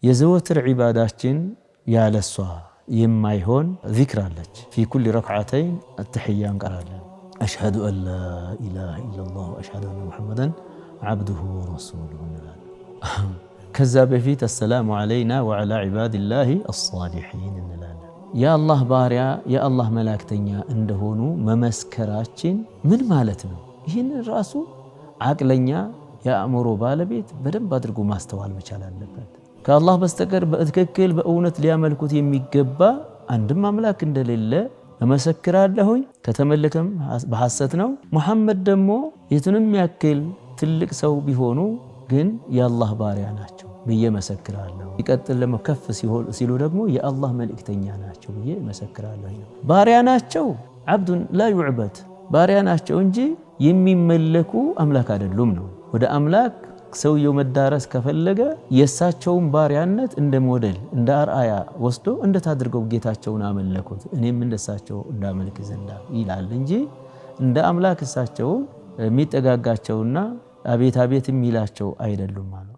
የዘወትር ዒባዳችን ያለሷ የማይሆን ዚክር አለች። ፊ ኩል ረክዓተይን አተሕያ እንቀራለን። አሽሀዱ አን ላ ኢላሃ ኢለላህ ወአሽሀዱ አነ ሙሐመደን ዓብዱሁ ወረሱሉሁ እንላለን። ከዛ በፊት አሰላሙ ዓለይና ወዓላ ዒባዲላሂ አስሳሊሒን እንላለን። የአላህ ባሪያ የአላህ መላእክተኛ እንደሆኑ መመስከራችን ምን ማለት ነው? ይህን ራሱ አቅለኛ የአእምሮ ባለቤት በደንብ አድርጎ ማስተዋል መቻል አለበት። ከአላህ በስተቀር በትክክል በእውነት ሊያመልኩት የሚገባ አንድም አምላክ እንደሌለ እመሰክራለሁኝ። ከተመለከም በሐሰት ነው። ሙሐመድ ደግሞ የቱንም ያክል ትልቅ ሰው ቢሆኑ ግን የአላህ ባሪያ ናቸው ብዬ መሰክራለሁ። ይቀጥል ደግሞ ከፍ ሲሉ ደግሞ የአላህ መልእክተኛ ናቸው ብዬ መሰክራለሁ። ባሪያ ናቸው፣ ዓብዱን ላ ዩዕበድ፣ ባሪያ ናቸው እንጂ የሚመለኩ አምላክ አይደሉም ነው። ወደ አምላክ ሰውየው መዳረስ ከፈለገ የእሳቸውን ባሪያነት እንደ ሞዴል እንደ አርአያ ወስዶ እንዴት አድርገው ጌታቸውን አመለኩት እኔም እንደሳቸው እንዳመልክ ዘንዳ ይላል እንጂ እንደ አምላክ እሳቸው የሚጠጋጋቸውና አቤት አቤት የሚላቸው አይደሉም ማለት